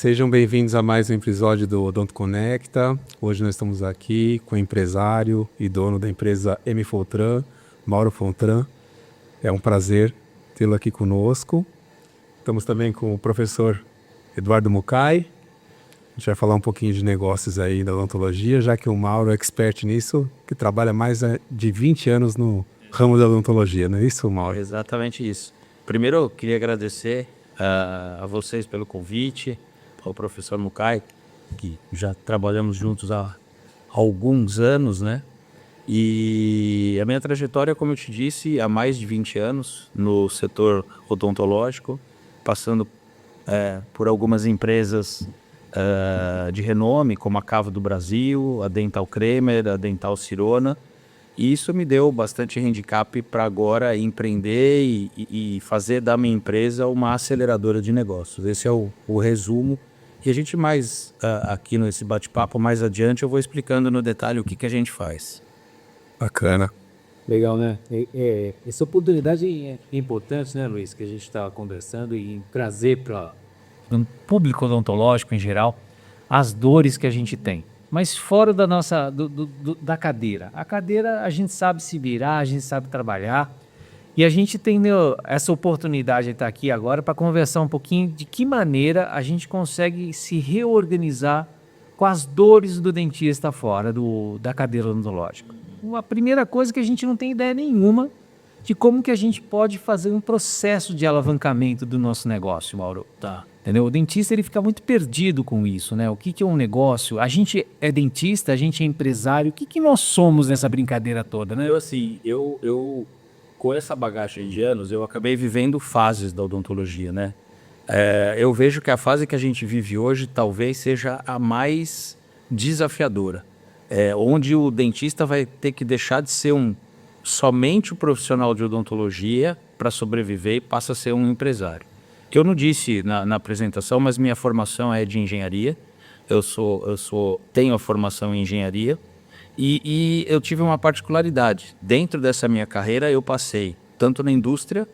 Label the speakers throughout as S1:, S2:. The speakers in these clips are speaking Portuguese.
S1: Sejam bem-vindos a mais um episódio do Odonto Conecta. Hoje nós estamos aqui com o empresário e dono da empresa M. Foltran, Mauro Foltran. É um prazer tê-lo aqui conosco. Estamos também com o professor Eduardo Mucay. A gente vai falar um pouquinho de negócios aí da odontologia, já que o Mauro é expert nisso, que trabalha mais de 20 anos no ramo da odontologia, não é isso, Mauro?
S2: Exatamente isso. Primeiro, eu queria agradecer a vocês pelo convite, ao professor Mucay, que já trabalhamos juntos há alguns anos, né? E a minha trajetória, como eu te disse, há mais de 20 anos no setor odontológico, passando por algumas empresas de renome, como a Cava do Brasil, a Dental Kremer, a Dental Sirona. E isso me deu bastante handicap para agora empreender e fazer da minha empresa uma aceleradora de negócios. Esse é o resumo. E a gente aqui nesse bate-papo, mais adiante, eu vou explicando no detalhe o que a gente faz.
S1: Bacana.
S3: Legal, né? Essa oportunidade é importante, né, Luiz? Que a gente está conversando e trazer para o público odontológico em geral as dores que a gente tem. Mas fora da nossa da cadeira. A cadeira a gente sabe se virar, a gente sabe trabalhar. E a gente tem essa oportunidade de estar aqui agora para conversar um pouquinho de que maneira a gente consegue se reorganizar com as dores do dentista fora da cadeira odontológica. A primeira coisa é que a gente não tem ideia nenhuma de como que a gente pode fazer um processo de alavancamento do nosso negócio, Mauro.
S2: Tá.
S3: Entendeu? O dentista ele fica muito perdido com isso, né? O que é um negócio? A gente é dentista, a gente é empresário. O que nós somos nessa brincadeira toda, né?
S2: Eu com essa bagagem de anos, eu acabei vivendo fases da odontologia, né? Eu vejo que a fase que a gente vive hoje talvez seja a mais desafiadora. Onde o dentista vai ter que deixar de ser somente um profissional de odontologia para sobreviver e passa a ser um empresário. Eu não disse na apresentação, mas minha formação é de engenharia. Tenho a formação em engenharia e eu tive uma particularidade. Dentro dessa minha carreira, eu passei tanto na indústria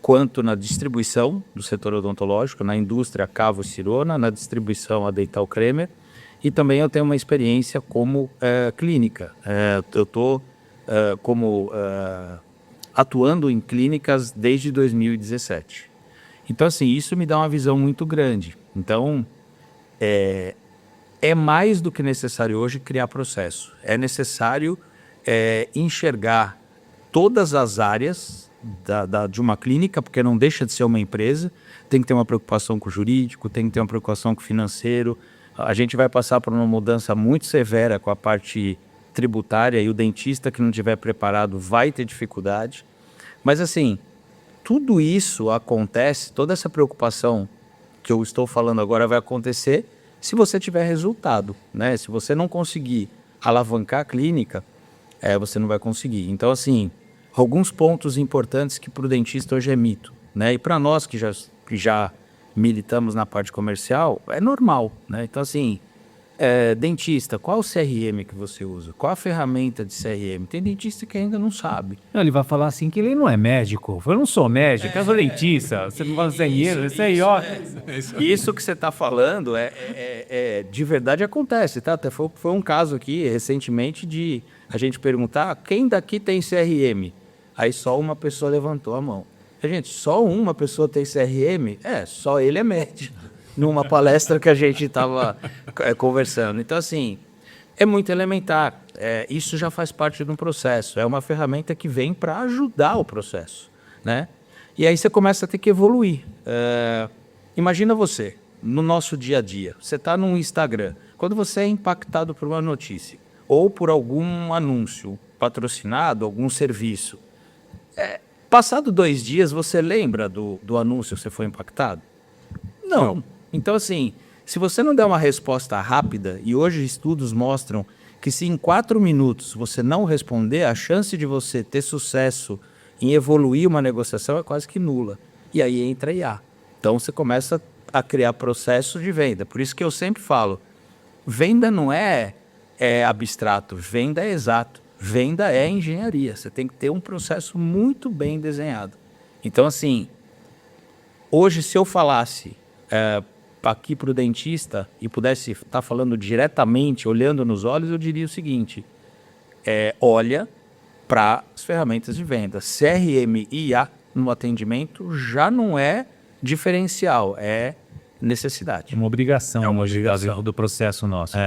S2: quanto na distribuição do setor odontológico, na indústria Cava Sirona, na distribuição a Dental Kremer, e também eu tenho uma experiência como clínica. Eu estou atuando em clínicas desde 2017. Então, assim, isso me dá uma visão muito grande. Então, é mais do que necessário hoje criar processo. É necessário enxergar todas as áreas de uma clínica, porque não deixa de ser uma empresa. Tem que ter uma preocupação com o jurídico, tem que ter uma preocupação com o financeiro. A gente vai passar por uma mudança muito severa com a parte tributária e o dentista que não estiver preparado vai ter dificuldade. Mas, assim, tudo isso acontece, toda essa preocupação que eu estou falando agora vai acontecer se você tiver resultado, né? Se você não conseguir alavancar a clínica, você não vai conseguir. Então, assim, alguns pontos importantes que para o dentista hoje é mito, né? E para nós que já militamos na parte comercial, é normal, né? Então, assim, dentista, qual o CRM que você usa? Qual a ferramenta de CRM? Tem dentista que ainda não sabe.
S3: Não, ele vai falar assim que ele não é médico. Eu não sou médico, eu sou dentista. Você não fala engenheiro, isso aí, ó.
S2: Isso que você está falando de verdade acontece, tá? Até foi um caso aqui recentemente de a gente perguntar quem daqui tem CRM? Aí só uma pessoa levantou a mão. Gente, só uma pessoa tem CRM? Só ele é médico. Numa palestra que a gente estava conversando. Então, assim, é muito elementar. Isso já faz parte de um processo. É uma ferramenta que vem para ajudar o processo, né? E aí você começa a ter que evoluir. Imagina você, no nosso dia a dia, você está no Instagram, quando você é impactado por uma notícia ou por algum anúncio patrocinado, algum serviço, passado 2 dias, você lembra do anúncio que você foi impactado? Não. Então, assim, se você não der uma resposta rápida, e hoje estudos mostram que se em 4 minutos você não responder, a chance de você ter sucesso em evoluir uma negociação é quase que nula. E aí entra IA. Então, você começa a criar processo de venda. Por isso que eu sempre falo, venda não é abstrato, venda é exato. Venda é engenharia. Você tem que ter um processo muito bem desenhado. Então, assim, hoje, se eu falasse aqui para o dentista e pudesse estar falando diretamente, olhando nos olhos, eu diria o seguinte: olha para as ferramentas de venda. CRM e IA no atendimento já não é diferencial, é necessidade.
S3: Uma obrigação.
S2: É uma obrigação
S3: do processo nosso.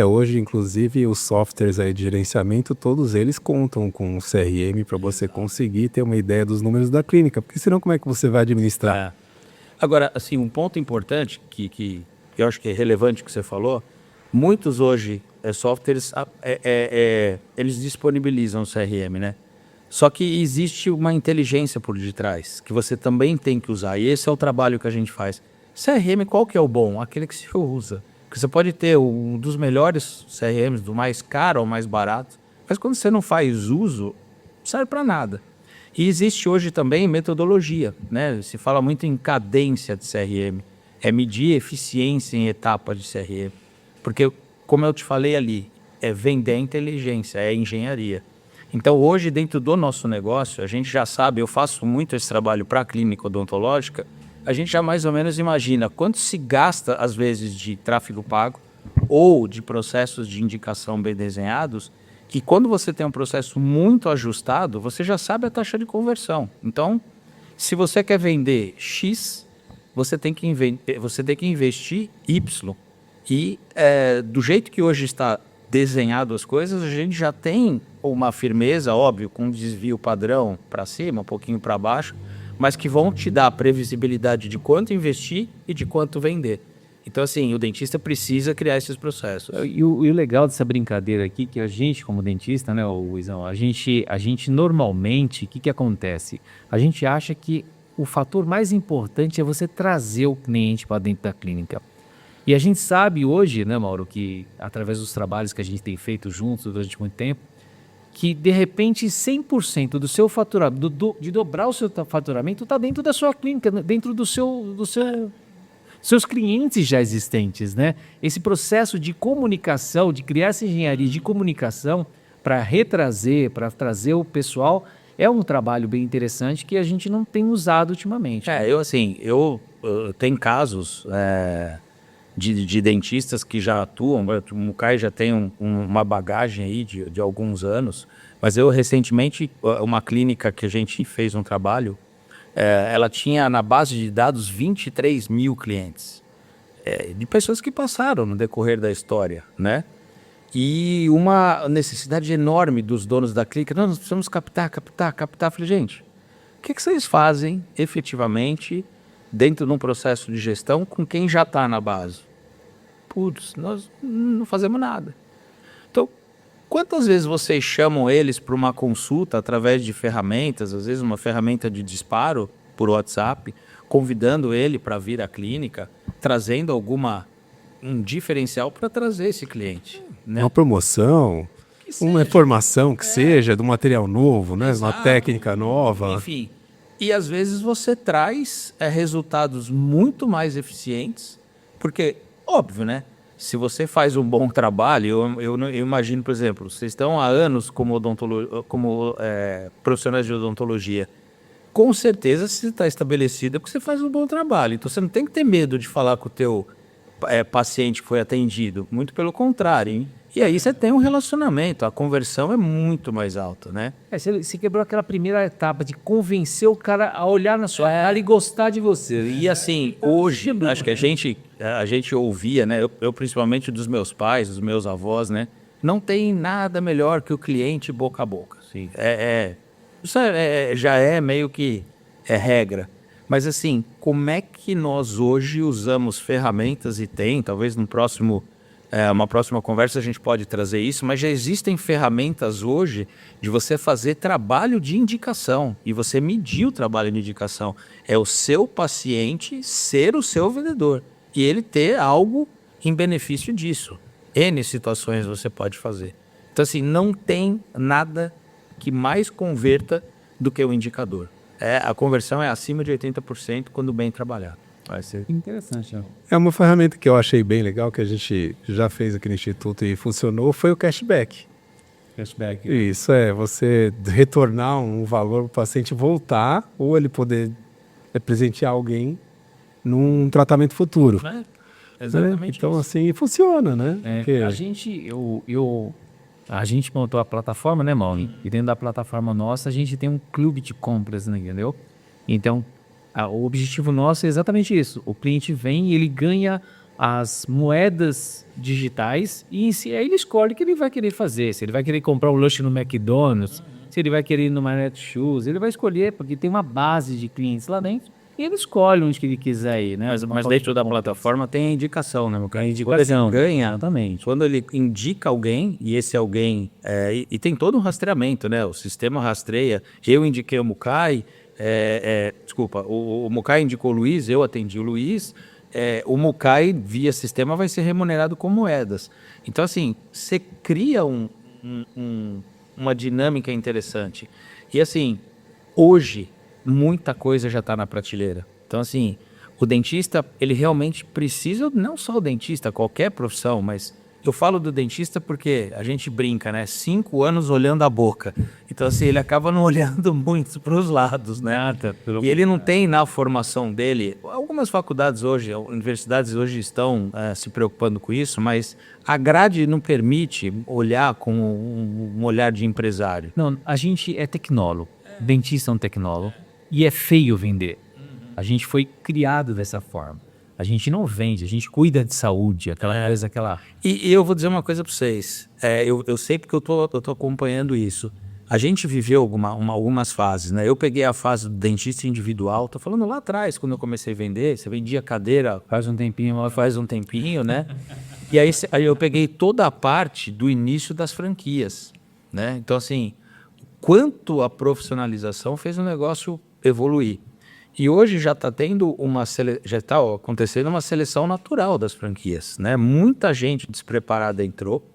S1: Hoje, inclusive, os softwares aí de gerenciamento, todos eles contam com o CRM para você conseguir ter uma ideia dos números da clínica, porque senão como é que você vai administrar?
S2: Agora, assim, um ponto importante que eu acho que é relevante que você falou, muitos hoje softwares, eles disponibilizam o CRM, né? Só que existe uma inteligência por detrás, que você também tem que usar, e esse é o trabalho que a gente faz. CRM, qual que é o bom? Aquele que você usa. Porque você pode ter um dos melhores CRMs, do mais caro ao mais barato, mas quando você não faz uso, não serve para nada. E existe hoje também metodologia, né? Se fala muito em cadência de CRM, é medir eficiência em etapas de CRM. Porque, como eu te falei ali, é vender inteligência, é engenharia. Então, hoje, dentro do nosso negócio, a gente já sabe, eu faço muito esse trabalho para a clínica odontológica, a gente já mais ou menos imagina quanto se gasta, às vezes, de tráfego pago ou de processos de indicação bem desenhados, que quando você tem um processo muito ajustado, você já sabe a taxa de conversão. Então, se você quer vender X, você tem que investir Y. E do jeito que hoje está desenhado as coisas, a gente já tem uma firmeza, óbvio, com um desvio padrão para cima, um pouquinho para baixo, mas que vão te dar a previsibilidade de quanto investir e de quanto vender. Então, assim, o dentista precisa criar esses processos.
S3: E o legal dessa brincadeira aqui, que a gente, como dentista, né, Luizão, a gente normalmente, o que acontece? A gente acha que o fator mais importante é você trazer o cliente para dentro da clínica. E a gente sabe hoje, né, Mauro, que através dos trabalhos que a gente tem feito juntos durante muito tempo, que de repente 100% do seu faturamento, de dobrar o seu faturamento, está dentro da sua clínica, dentro seus clientes já existentes, né? Esse processo de comunicação, de criar essa engenharia de comunicação para trazer o pessoal, é um trabalho bem interessante que a gente não tem usado ultimamente.
S2: Eu tenho casos de dentistas que já atuam, o Mukai já tem uma bagagem aí de alguns anos, mas eu recentemente, uma clínica que a gente fez um trabalho, ela tinha na base de dados 23 mil clientes, de pessoas que passaram no decorrer da história, né? E uma necessidade enorme dos donos da clínica, nós precisamos captar. Eu falei, gente, o que vocês fazem efetivamente dentro de um processo de gestão com quem já está na base? Putz, nós não fazemos nada. Então, quantas vezes vocês chamam eles para uma consulta através de ferramentas, às vezes uma ferramenta de disparo por WhatsApp, convidando ele para vir à clínica, trazendo um diferencial para trazer esse cliente, né?
S1: Uma promoção, uma informação que seja, do material novo, né? Uma técnica nova.
S2: Enfim, e às vezes você traz resultados muito mais eficientes, porque, óbvio, né? Se você faz um bom trabalho, eu imagino, por exemplo, vocês estão há anos como profissionais de odontologia, com certeza você está estabelecido porque você faz um bom trabalho. Então você não tem que ter medo de falar com o teu paciente que foi atendido, muito pelo contrário, hein? E aí você tem um relacionamento, a conversão é muito mais alta, né?
S3: Você quebrou aquela primeira etapa de convencer o cara a olhar na sua cara e gostar de você.
S2: E assim, hoje, acho que a gente ouvia, né? Eu principalmente dos meus pais, dos meus avós, né? Não tem nada melhor que o cliente boca a boca. Sim. Isso já é meio que regra. Mas assim, como é que nós hoje usamos ferramentas e talvez no próximo, uma próxima conversa a gente pode trazer isso, mas já existem ferramentas hoje de você fazer trabalho de indicação e você medir o trabalho de indicação. É o seu paciente ser o seu vendedor e ele ter algo em benefício disso. N situações você pode fazer. Então assim, não tem nada que mais converta do que o indicador. A conversão é acima de 80% quando bem trabalhado.
S3: Vai ser interessante.
S1: É uma ferramenta que eu achei bem legal, que a gente já fez aqui no Instituto e funcionou, foi o cashback.
S3: Cashback.
S1: Isso você retornar um valor para o paciente voltar, ou ele poder presentear alguém num tratamento futuro.
S3: Né?
S1: Né?
S3: Exatamente.
S1: Então, assim, funciona, né? Porque-
S3: A gente montou a plataforma, né, Mauro? E dentro da plataforma nossa, a gente tem um clube de compras, né, entendeu? Então, o objetivo nosso é exatamente isso. O cliente vem e ele ganha as moedas digitais e aí ele escolhe o que ele vai querer fazer. Se ele vai querer comprar um lanche no McDonald's, se ele vai querer ir numa Netshoes, ele vai escolher, porque tem uma base de clientes lá dentro e ele escolhe onde que ele quiser ir, né?
S2: Mas dentro da plataforma tem a indicação, né, meu cara?
S3: indicação,
S2: Quando ele ganha,
S3: exatamente.
S2: quando ele indica alguém, e esse alguém... e tem todo um rastreamento, né? O sistema rastreia. Eu indiquei o Mukai, desculpa, o Mukai indicou o Luiz, eu atendi o Luiz. O Mukai, via sistema, vai ser remunerado com moedas. Então, assim, você cria uma dinâmica interessante. E, assim, hoje, muita coisa já está na prateleira. Então, assim, o dentista, ele realmente precisa, não só o dentista, qualquer profissão, mas eu falo do dentista porque a gente brinca, né? 5 anos olhando a boca. Então, assim, ele acaba não olhando muito para os lados, né? E ele não tem na formação dele, algumas faculdades hoje, universidades hoje estão se preocupando com isso, mas a grade não permite olhar com um olhar de empresário.
S3: Não, a gente é tecnólogo, dentista é um tecnólogo, e é feio vender. A gente foi criado dessa forma. A gente não vende, a gente cuida de saúde, aquela coisa, aquela...
S2: E eu vou dizer uma coisa para vocês, eu sei porque eu tô acompanhando isso. A gente viveu algumas fases, né? Eu peguei a fase do dentista individual, tô falando lá atrás, quando eu comecei a vender, você vendia cadeira faz um tempinho, né? E aí eu peguei toda a parte do início das franquias, né? Então, assim, quanto a profissionalização fez o negócio evoluir. E hoje já está acontecendo uma seleção natural das franquias, né? Muita gente despreparada entrou.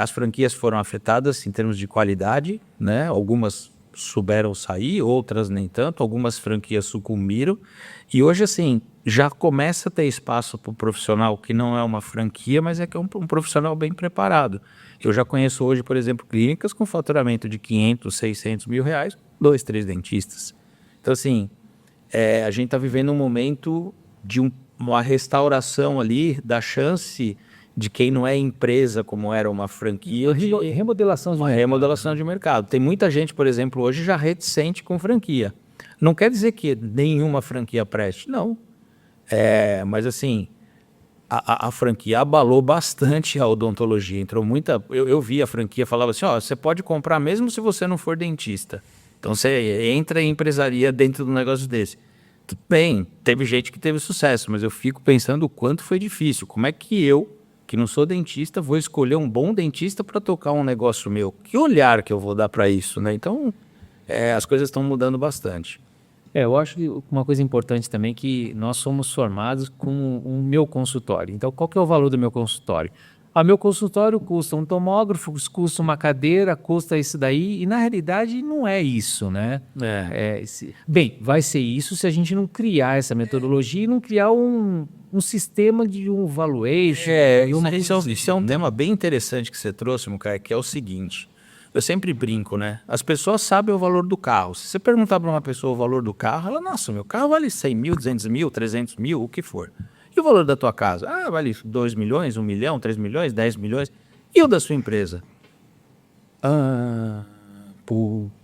S2: As franquias foram afetadas em termos de qualidade, né? Algumas souberam sair, outras nem tanto. Algumas franquias sucumbiram. E hoje, assim, já começa a ter espaço para o profissional que não é uma franquia, mas que é um profissional bem preparado. Eu já conheço hoje, por exemplo, clínicas com faturamento de 500, 600 mil reais, 2, 3 dentistas. Então, assim, a gente está vivendo um momento de uma restauração ali da chance de quem não é empresa, como era uma franquia. Remodelação de mercado. Tem muita gente, por exemplo, hoje já reticente com franquia. Não quer dizer que nenhuma franquia preste, não. Mas, assim, a franquia abalou bastante a odontologia. Entrou muita... Eu vi a franquia, falava assim, você pode comprar mesmo se você não for dentista. Então, você entra em empresaria dentro de um negócio desse. Tudo bem, teve gente que teve sucesso, mas eu fico pensando o quanto foi difícil. Como é que eu, que não sou dentista, vou escolher um bom dentista para tocar um negócio meu? Que olhar que eu vou dar para isso, né? Então, as coisas estão mudando bastante.
S3: Eu acho que uma coisa importante também é que nós somos formados com o meu consultório. Então, qual que é o valor do meu consultório? Meu consultório custa um tomógrafo, custa uma cadeira, custa isso daí, e na realidade não é isso, né? Bem, vai ser isso se a gente não criar essa metodologia e não criar um sistema de um valuation.
S2: Isso é um tema bem interessante que você trouxe, Mukai, que é o seguinte. Eu sempre brinco, né? As pessoas sabem o valor do carro. Se você perguntar para uma pessoa o valor do carro, ela, nossa, meu carro vale 100 mil, 200 mil, 300 mil, o que for. E o valor da tua casa? Vale 2 milhões, 1 milhão, 3 milhões, 10 milhões. E o da sua empresa?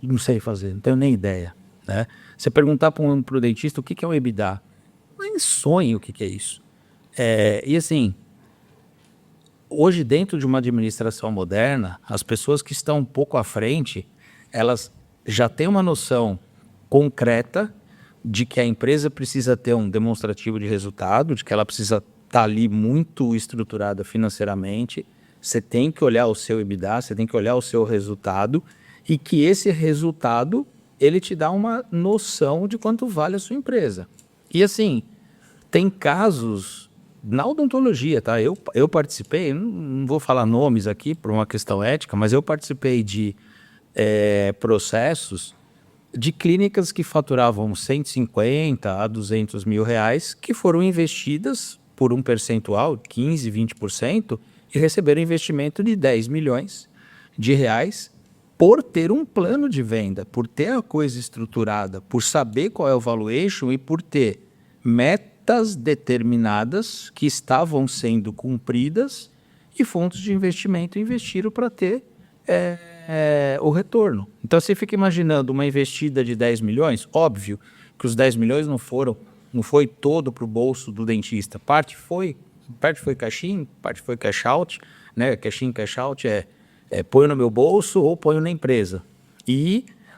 S2: Não sei fazer, não tenho nem ideia. Né? Você perguntar para o dentista o que é o EBITDA, nem sonho o que é isso. E assim, hoje dentro de uma administração moderna, as pessoas que estão um pouco à frente, elas já têm uma noção concreta de que a empresa precisa ter um demonstrativo de resultado, de que ela precisa estar ali muito estruturada financeiramente. Você tem que olhar o seu EBITDA, você tem que olhar o seu resultado e que esse resultado ele te dá uma noção de quanto vale a sua empresa. E assim, tem casos na odontologia, tá? Eu participei, não vou falar nomes aqui por uma questão ética, mas eu participei de processos de clínicas que faturavam 150 a 200 mil reais, que foram investidas por um percentual, 15, 20%, e receberam investimento de 10 milhões de reais por ter um plano de venda, por ter a coisa estruturada, por saber qual é o valuation e por ter metas determinadas que estavam sendo cumpridas e fundos de investimento investiram para ter o retorno. Então, você fica imaginando uma investida de 10 milhões, óbvio que os 10 milhões não foi todo para o bolso do dentista. Parte foi cash-in, parte foi cash-out, né? Cash-in, cash-out ponho no meu bolso ou ponho na empresa.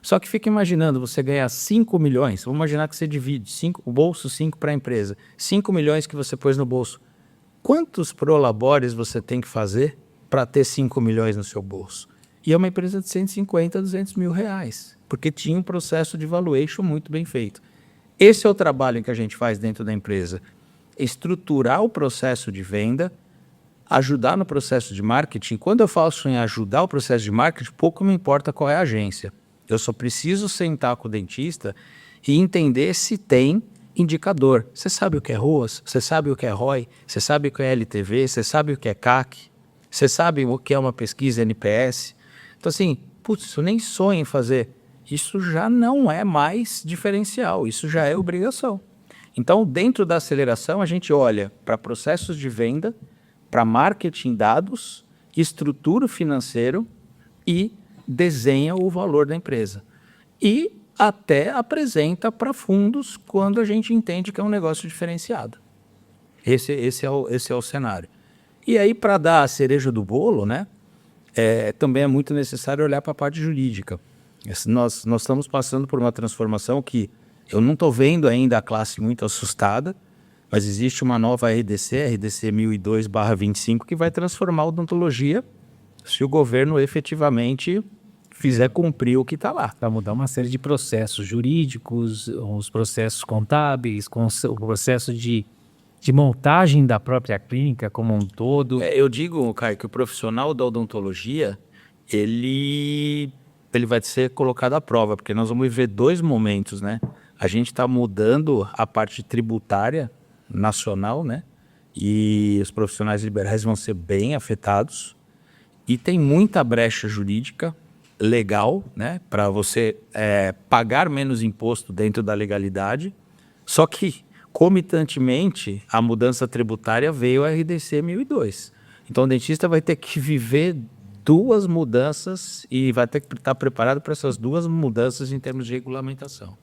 S2: Só que fica imaginando você ganhar 5 milhões, vamos imaginar que você divide o bolso 5 para a empresa, 5 milhões que você pôs no bolso. Quantos prolabores você tem que fazer para ter 5 milhões no seu bolso? E é uma empresa de 150, 200 mil reais, porque tinha um processo de valuation muito bem feito. Esse é o trabalho que a gente faz dentro da empresa. Estruturar o processo de venda, ajudar no processo de marketing. Quando eu falo em ajudar o processo de marketing, pouco me importa qual é a agência. Eu só preciso sentar com o dentista e entender se tem indicador. Você sabe o que é ROAS? Você sabe o que é ROI? Você sabe o que é LTV? Você sabe o que é CAC? Você sabe o que é uma pesquisa NPS? Então, assim, eu nem sonho em fazer. Isso já não é mais diferencial, isso já é obrigação. Então, dentro da aceleração, a gente olha para processos de venda, para marketing dados, estrutura o financeiro e desenha o valor da empresa. E até apresenta para fundos quando a gente entende que é um negócio diferenciado. Esse é o cenário. E aí, para dar a cereja do bolo, né, também é muito necessário olhar para a parte jurídica. Nós estamos passando por uma transformação que eu não estou vendo ainda a classe muito assustada, mas existe uma nova RDC 1002/25, que vai transformar a odontologia se o governo efetivamente fizer cumprir o que está lá.
S3: Vai mudar uma série de processos jurídicos, os processos contábeis, o processo de montagem da própria clínica como um todo.
S2: Eu digo, Caio, que o profissional da odontologia, ele vai ser colocado à prova, porque nós vamos viver 2 momentos, né? A gente está mudando a parte tributária nacional, né? E os profissionais liberais vão ser bem afetados. E tem muita brecha jurídica legal, né? Para você pagar menos imposto dentro da legalidade. Só que, comitantemente, a mudança tributária veio a RDC 1002. Então, o dentista vai ter que viver 2 mudanças e vai ter que estar preparado para essas 2 mudanças em termos de regulamentação.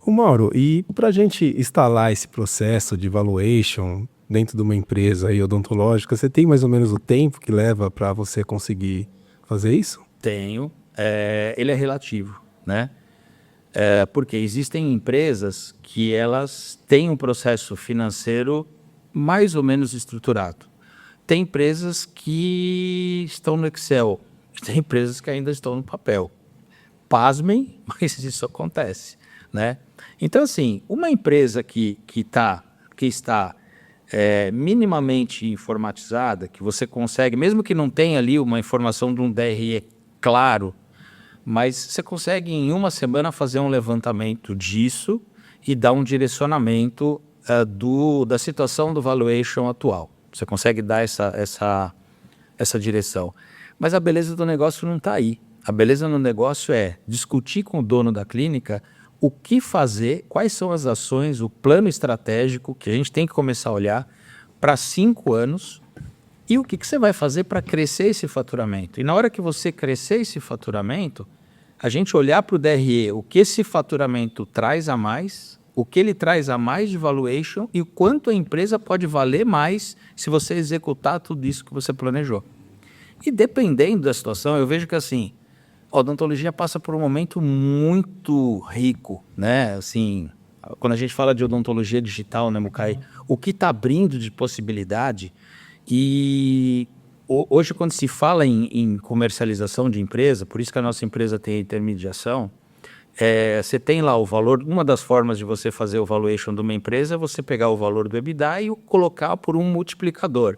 S1: Ô Mauro, e para a gente instalar esse processo de valuation dentro de uma empresa aí odontológica, você tem mais ou menos o tempo que leva para você conseguir fazer isso?
S2: Tenho. Ele é relativo, né? Porque existem empresas que elas têm um processo financeiro mais ou menos estruturado. Tem empresas que estão no Excel, tem empresas que ainda estão no papel. Pasmem, mas isso acontece, né? Então, assim, uma empresa que está minimamente informatizada, que você consegue, mesmo que não tenha ali uma informação de um DRE claro, mas você consegue em uma semana fazer um levantamento disso e dar um direcionamento da situação do valuation atual. Você consegue dar essa direção. Mas a beleza do negócio não está aí. A beleza do negócio é discutir com o dono da clínica o que fazer, quais são as ações, o plano estratégico que a gente tem que começar a olhar para 5 anos e o que você vai fazer para crescer esse faturamento. E na hora que você crescer esse faturamento, a gente olhar para o DRE, o que esse faturamento traz a mais, o que ele traz a mais de valuation e o quanto a empresa pode valer mais se você executar tudo isso que você planejou. E dependendo da situação, eu vejo que assim, a odontologia passa por um momento muito rico, né? Assim, quando a gente fala de odontologia digital, né, Mukai? O que está abrindo de possibilidade e hoje quando se fala em comercialização de empresa, por isso que a nossa empresa tem a intermediação, você tem lá o valor, uma das formas de você fazer o valuation de uma empresa é você pegar o valor do EBITDA e colocar por um multiplicador.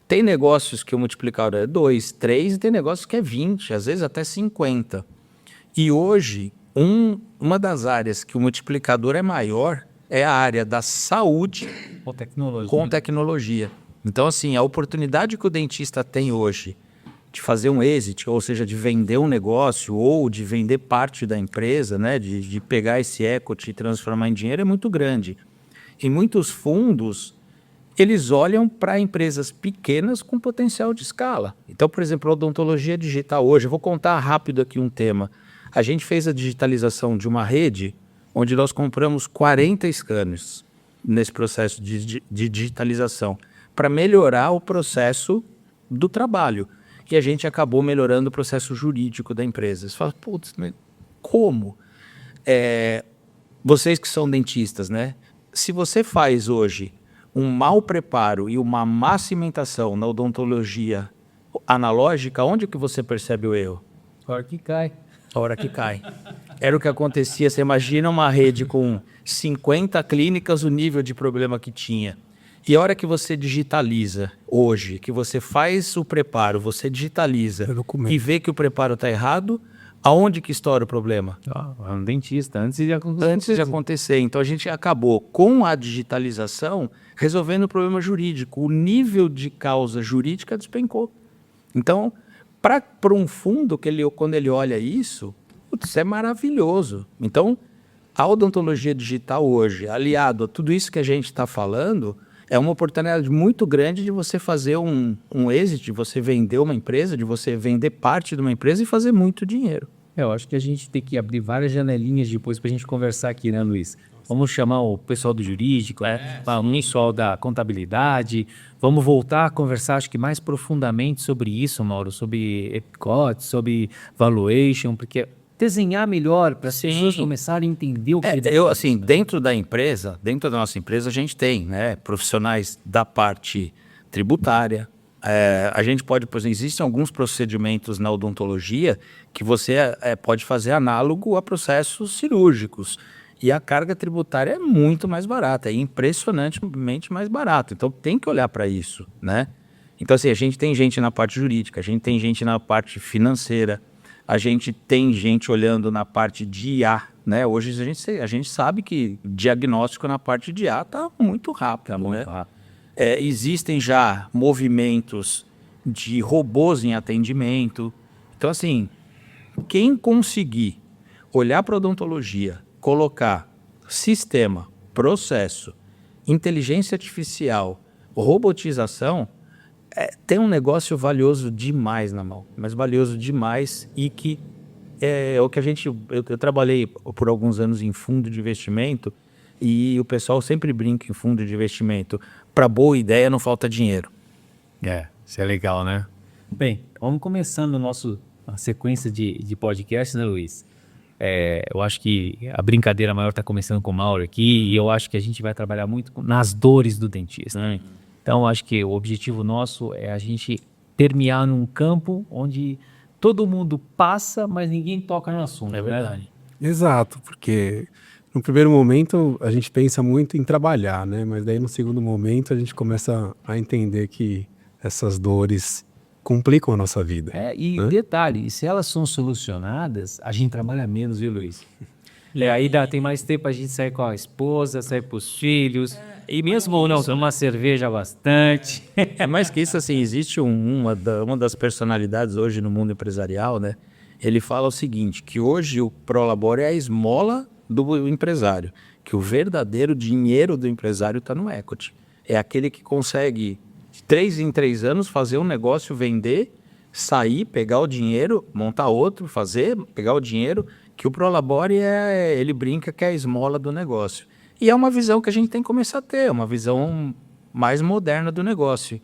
S2: Tem negócios que o multiplicador é 2, 3 e tem negócios que é 20, às vezes até 50. E hoje, uma das áreas que o multiplicador é maior é a área da saúde com tecnologia. Então, assim, a oportunidade que o dentista tem hoje de fazer um exit, ou seja, de vender um negócio ou de vender parte da empresa, né, de pegar esse equity e transformar em dinheiro é muito grande. E muitos fundos, eles olham para empresas pequenas com potencial de escala. Então, por exemplo, a odontologia digital hoje, eu vou contar rápido aqui um tema. A gente fez a digitalização de uma rede onde nós compramos 40 scanners nesse processo de digitalização para melhorar o processo do trabalho. E a gente acabou melhorando o processo jurídico da empresa. Você fala, putz, mas como? Vocês que são dentistas, né? Se você faz hoje um mau preparo e uma má cimentação na odontologia analógica, onde que você percebe o erro?
S3: A hora que cai.
S2: A hora que cai. Era o que acontecia. Você imagina uma rede com 50 clínicas, o nível de problema que tinha. E a hora que você digitaliza hoje, que você faz o preparo, você digitaliza e vê que o preparo está errado, aonde que estoura o problema?
S3: É um dentista, antes de acontecer.
S2: Antes de acontecer. Então a gente acabou, com a digitalização, resolvendo o problema jurídico. O nível de causa jurídica despencou. Então, para um fundo, quando ele olha isso, putz, é maravilhoso. Então, a odontologia digital hoje, aliado a tudo isso que a gente está falando, é uma oportunidade muito grande de você fazer um exit, de você vender uma empresa, de você vender parte de uma empresa e fazer muito dinheiro.
S3: Eu acho que a gente tem que abrir várias janelinhas depois para a gente conversar aqui, né, Luiz? Vamos chamar o pessoal do jurídico, o pessoal da contabilidade. Vamos voltar a conversar, acho que mais profundamente sobre isso, Mauro, sobre Epcot, sobre valuation, porque desenhar melhor para as pessoas começarem a entender o que...
S2: Dentro da nossa empresa, a gente tem, né, profissionais da parte tributária. A gente pode, por exemplo, existem alguns procedimentos na odontologia que você pode fazer análogo a processos cirúrgicos. E a carga tributária é muito mais barata, é impressionantemente mais barata. Então tem que olhar para isso, né? Então, assim, a gente tem gente na parte jurídica, a gente tem gente na parte financeira, a gente tem gente olhando na parte de IA, né? Hoje a gente sabe que diagnóstico na parte de IA está muito rápido, né? Existem já movimentos de robôs em atendimento. Então, assim, quem conseguir olhar para a odontologia, colocar sistema, processo, inteligência artificial, robotização, tem um negócio valioso demais na mão, mas valioso demais e que é o que eu trabalhei por alguns anos em fundo de investimento e o pessoal sempre brinca em fundo de investimento. Para boa ideia não falta dinheiro.
S3: Isso é legal, né? Bem, vamos começando a sequência de podcast, né, Luiz? Eu acho que a brincadeira maior está começando com o Mauro aqui e eu acho que a gente vai trabalhar muito nas dores do dentista. Então, acho que o objetivo nosso é a gente permear num campo onde todo mundo passa, mas ninguém toca no assunto.
S2: É verdade.
S1: Exato, porque no primeiro momento a gente pensa muito em trabalhar, né? Mas daí no segundo momento a gente começa a entender que essas dores complicam a nossa vida.
S3: Detalhe, se elas são solucionadas, a gente trabalha menos, viu, Luiz? Aí tem mais tempo a gente sair com a esposa, sair com os filhos. E mesmo ou não, tomar cerveja bastante.
S2: Mais que isso, assim, existe uma das personalidades hoje no mundo empresarial, né? Ele fala o seguinte, que hoje o Prolabore é a esmola do empresário, que o verdadeiro dinheiro do empresário está no equity. É aquele que consegue, de 3 em 3 anos, fazer um negócio, vender, sair, pegar o dinheiro, montar outro, pegar o dinheiro, que o Prolabore ele brinca que é a esmola do negócio. E é uma visão que a gente tem que começar a ter, uma visão mais moderna do negócio.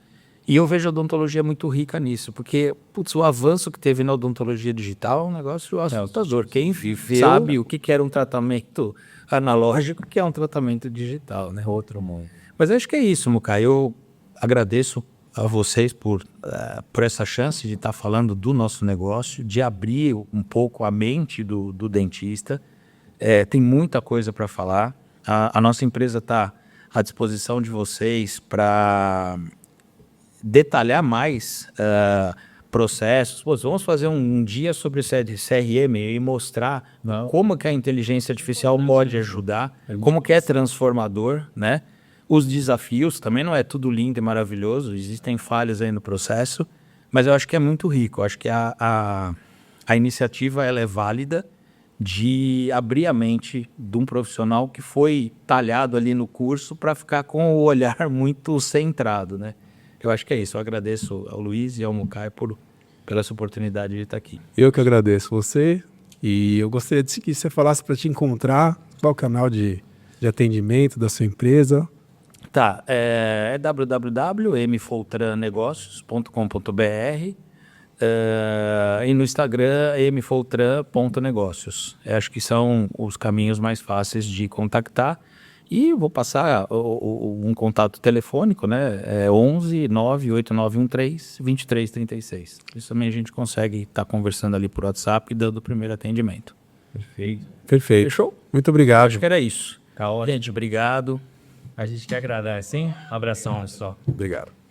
S2: E eu vejo a odontologia muito rica nisso, porque o avanço que teve na odontologia digital é um negócio assustador. Quem viveu sabe o que era um tratamento analógico, o que é um tratamento digital, né?
S3: Outro mundo.
S2: Mas acho que é isso, Muca. Eu agradeço a vocês por essa chance de estar falando do nosso negócio, de abrir um pouco a mente do dentista. Tem muita coisa para falar. A nossa empresa está à disposição de vocês para detalhar mais processos. Vamos fazer um dia sobre CRM e mostrar como que a inteligência artificial pode ajudar, como que é transformador, né? Os desafios, também não é tudo lindo e maravilhoso, existem falhas aí no processo, mas eu acho que é muito rico. Eu acho que a iniciativa ela é válida de abrir a mente de um profissional que foi talhado ali no curso para ficar com o olhar muito centrado, né? Eu acho que é isso. Eu agradeço ao Luiz e ao Mukai pela essa oportunidade de estar aqui.
S1: Eu que agradeço você e eu gostaria de que você falasse para te encontrar, qual o canal de atendimento da sua empresa.
S2: Tá, é www.mfoltranegócios.com.br e no Instagram mfoltran.negócios. Acho que são os caminhos mais fáceis de contactar. E vou passar um contato telefônico, né? É 11 98913 2336. Isso também a gente consegue estar conversando ali por WhatsApp e dando o primeiro atendimento.
S3: Perfeito.
S1: Perfeito.
S2: Fechou?
S1: Muito obrigado.
S2: Acho que era isso.
S3: Tá ótimo.
S2: Gente, obrigado.
S3: A gente quer agradar, sim? Um abração, pessoal.
S1: Obrigado.